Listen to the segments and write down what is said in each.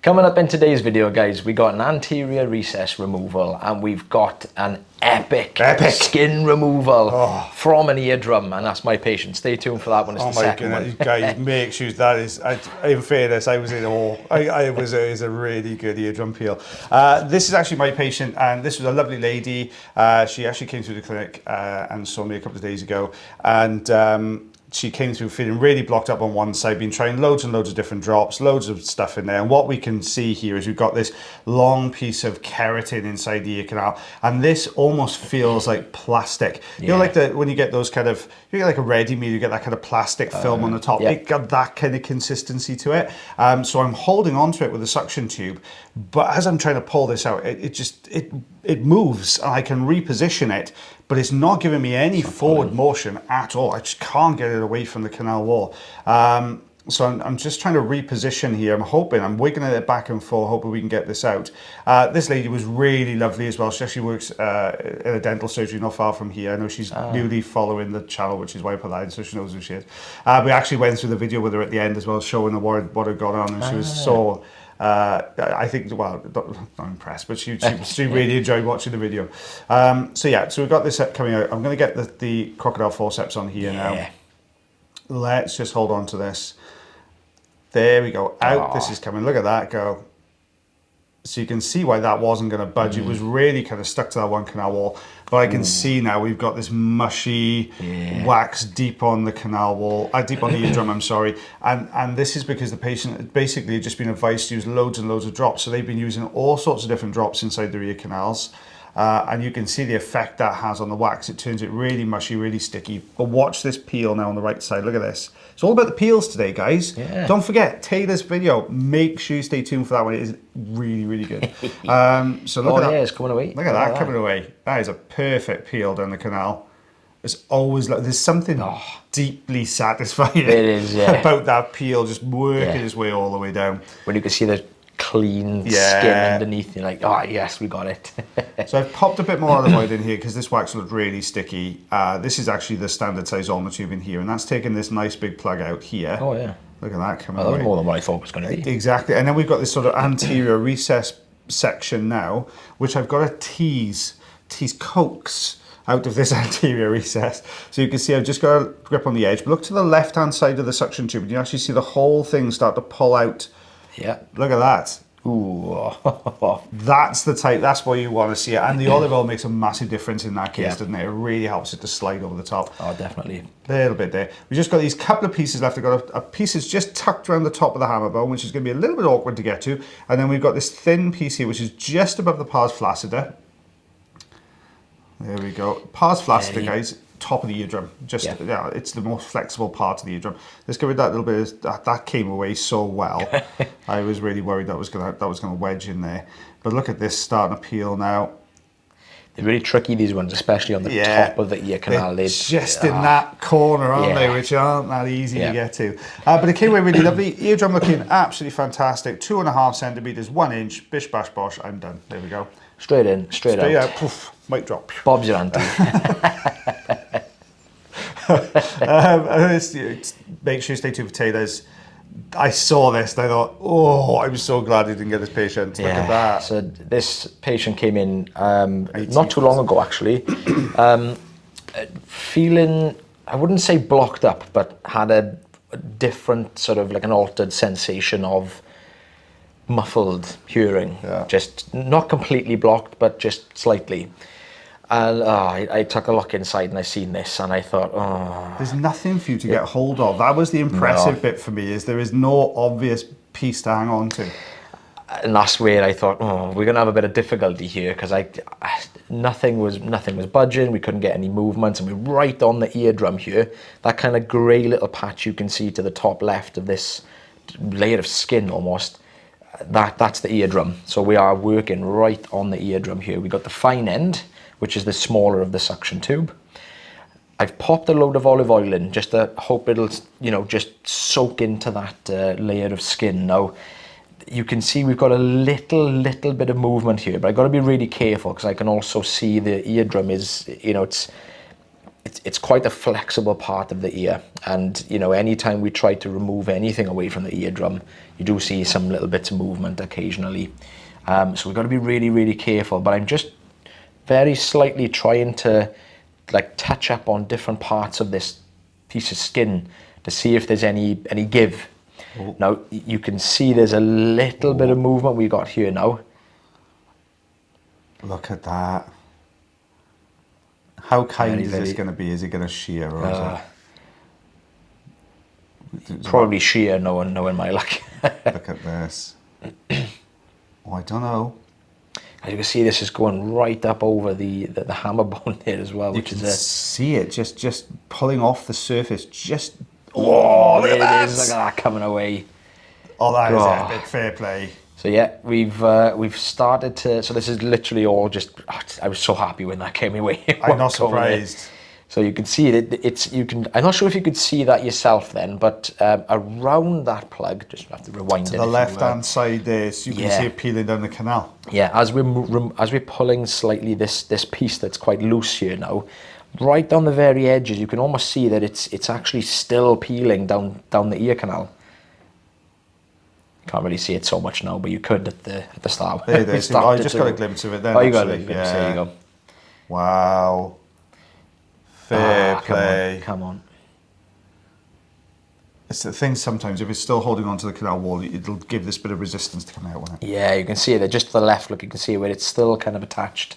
Coming up in today's video, guys, we got an anterior recess removal and we've got an epic skin removal from an eardrum, and that's my patient. Stay tuned for that one. It's the second one. Guys, make sure that is, in fairness, I was in awe. It was a really good eardrum peel. This is actually my patient, and this was a lovely lady. She actually came through the clinic and saw me a couple of days ago, and she came through feeling really blocked up on one side, been trying loads and loads of different drops, loads of stuff in there. And what we can see here is we've got this long piece of keratin inside the ear canal. And this almost feels like plastic. You know, like when you get those kind of, you get like a ready meal, you get that kind of plastic film on the top. It got that kind of consistency to it. So I'm holding onto it with a suction tube. But as I'm trying to pull this out, it moves, and I can reposition it, but it's not giving me any forward motion at all. I just can't get it away from the canal wall. So I'm just trying to reposition here. I'm wiggling it back and forth, hoping we can get this out. This lady was really lovely as well. She actually works in a dental surgery not far from here. I know she's newly following the channel, which is why I put that in, so she knows who she is. We actually went through the video with her at the end as well, showing her what had gone on, and she was so... I think, well, not impressed, but she really enjoyed watching the video. So we've got this coming out. I'm going to get the crocodile forceps on here now. Let's just hold on to this. There we go. Out. This is coming. Look at that go. So you can see why that wasn't going to budge. It was really kind of stuck to that one canal wall. But I can see now we've got this mushy wax deep on the canal wall, deep on the eardrum, I'm sorry. And this is because the patient had basically just been advised to use loads and loads of drops. So they've been using all sorts of different drops inside their ear canals. And you can see the effect that has on the wax. It turns it really mushy, really sticky. But watch this peel now on the right side. Look at this. It's all about the peels today, guys. Don't forget, Taylor's video. Make sure you stay tuned for that one. It is really, really good. So look at that. It's coming away. Look at that coming away. That is a perfect peel down the canal. It's always like there's something deeply satisfying about that peel just working its way all the way down. When you can see the clean skin underneath, you're like, oh yes, we got it. So I've popped a bit more olive oil in here because this wax looked really sticky. This is actually the standard size ulnar tube in here, and that's taken this nice big plug out here. Oh yeah. Look at that coming away. That was more than what I thought it was going to be. Exactly. And then we've got this sort of anterior recess section now, which I've got to tease coax out of this anterior recess. So you can see I've just got a grip on the edge. But look to the left-hand side of the suction tube, and you actually see the whole thing start to pull out. Yeah. Look at that. Ooh. That's the type, that's what you want to see it. And the olive oil makes a massive difference in that case, doesn't it? It really helps it to slide over the top. Oh, definitely. A little bit there. We've just got these couple of pieces left. I've got a piece that's just tucked around the top of the hammer bone, which is going to be a little bit awkward to get to. And then we've got this thin piece here, which is just above the pars flaccida. There we go. Pars flaccida, guys. Top of the eardrum, it's the most flexible part of the eardrum. Let's get rid of that little bit. That came away so well. I was really worried that was gonna wedge in there. But look at this starting to peel now. They're really tricky, these ones, especially on the top of the ear canal. They're just in that corner, aren't they? Which aren't that easy to get to. But it came away really lovely. Eardrum looking absolutely fantastic. 2.5 centimeters, 1 inch. Bish bash bosh. I'm done. There we go. Straight in, straight out. Poof, mic drop. Bob's your auntie. Make sure you stay tuned for Taylor's. I saw this and I thought, oh, I'm so glad he didn't get this patient. Look at that. So this patient came in not too long ago, actually, feeling, I wouldn't say blocked up, but had a different sort of like an altered sensation of muffled hearing. Just not completely blocked, but just slightly. And I took a look inside and I seen this and I thought, there's nothing for you to get hold of. That was the impressive bit for me, is there is no obvious piece to hang on to. And that's where I thought, we're gonna have a bit of difficulty here, because nothing was budging. We couldn't get any movements, and we're right on the eardrum here. That kind of grey little patch you can see to the top left of this layer of skin almost. That's the eardrum. So we are working right on the eardrum here. We got the fine end, which is the smaller of the suction tube. I've popped a load of olive oil in just to hope it'll, just soak into that layer of skin. Now, you can see we've got a little bit of movement here, but I've got to be really careful because I can also see the eardrum is, it's it's quite a flexible part of the ear, and you know, anytime we try to remove anything away from the eardrum, you do see some little bits of movement occasionally. So we've got to be really, really careful. But I'm just very slightly trying to like touch up on different parts of this piece of skin to see if there's any give. Oh. Now you can see there's a little bit of movement we got here now. Look at that. How kind is this very- going to be? Is it going to shear or is it? Probably sheer, knowing my luck. Look at this. Oh, I don't know. As you can see, this is going right up over the hammer bone there as well, You which can is see it just pulling off the surface. Just oh, look there at it is. Look that. at that coming away. Oh, that is Oh. epic. Fair play. So yeah, we've started to. So this is literally all just. I was so happy when that came away. I'm not surprised. So you can see that it's. You can. I'm not sure if you could see that yourself then, but around that plug, just have to rewind To it. the if you left will. hand side there, so you can Yeah. see it peeling down the canal. Yeah, as we're pulling slightly this piece that's quite loose here now, right down the very edges, you can almost see that it's actually still peeling down the ear canal. Can't really see it so much now, but you could at the start. There, We there. See, I started just to- got a glimpse of it then. Oh, you got a actually. glimpse. There you go. Wow. Fair play. Come on. It's the thing sometimes, if it's still holding onto the canal wall, it'll give this bit of resistance to come out, won't it? Yeah, you can see it there, just to the left. Look, you can see where it's still kind of attached.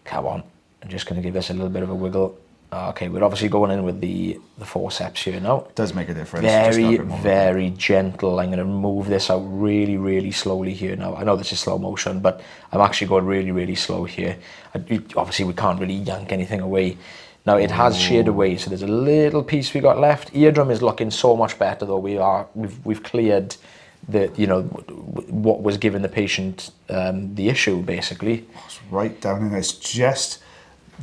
Come on. I'm just going to give this a little bit of a wiggle. Okay, we're obviously going in with the forceps here now. It does make a difference. Just a Very, bit more. very gentle. I'm going to move this out really, really slowly here now. I know this is slow motion, but I'm actually going really, really slow here. Obviously, we can't really yank anything away. Now, it has sheared away, so there's a little piece we got left. Eardrum is looking so much better, though. We've cleared what was giving the patient the issue, basically. It's right down in there. It's just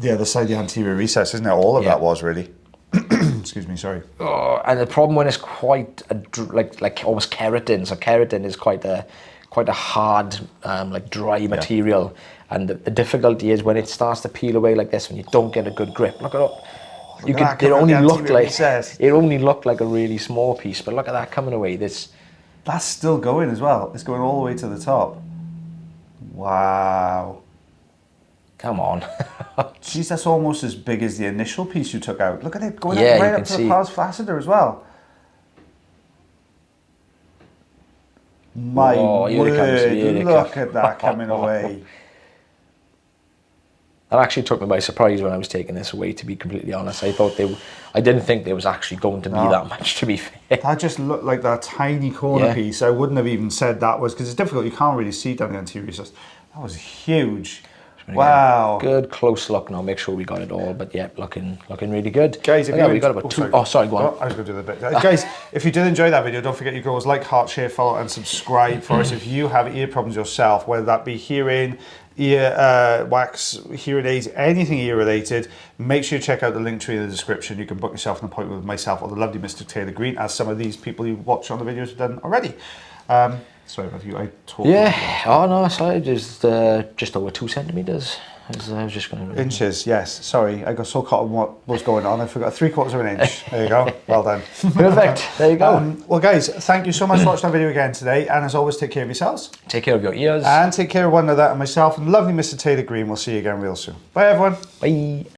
the other side of the anterior recess, isn't it? All of Yeah. that was really. Excuse me, sorry. Oh, and the problem when it's quite like almost keratin. So keratin is quite a hard like dry material, and the difficulty is when it starts to peel away like this when you don't get a good grip. Look at it. You at could. that It coming only out the looked anterior like recess. it only looked like a really small piece, but look at that coming away. That's still going as well. It's going all the way to the top. Wow. Come on. Jeez, that's almost as big as the initial piece you took out. Look at it going Yeah, up right you up can to see. the pars flaccida as well. My Oh, here it comes, word, here it look comes. at that coming away. That actually took me by surprise when I was taking this away. To be completely honest, I didn't think there was actually going to be No. that much. To be fair. That just looked like that tiny corner Yeah. piece. I wouldn't have even said that was, because it's difficult, you can't really see down the anterior recess. That was huge. Wow. Good close look now. Make sure we got it all. But yeah, looking really good. Guys, if yeah, you we got about two. Oh, sorry, go on. I was going to do the bit. Guys, if you did enjoy that video, don't forget you can always like, heart, share, follow, and subscribe for us. If you have ear problems yourself, whether that be hearing, ear wax, hearing aids, anything ear related, make sure you check out the link tree in the description. You can book yourself an appointment with myself or the lovely Mr. Taylor Green, as some of these people you watch on the videos have done already. Sorry about you. I talk. Yeah. Oh no, sorry. Just over 2 centimeters. I was just going to. Inches, yes. Sorry, I got so caught on what was going on. I forgot 3/4 of an inch. There you go. Well done. Perfect. There you go. Well, guys, thank you so much for watching our video again today. And as always, take care of yourselves. Take care of your ears. And take care of one another and myself and lovely Mr. Taylor Green. We'll see you again real soon. Bye, everyone. Bye.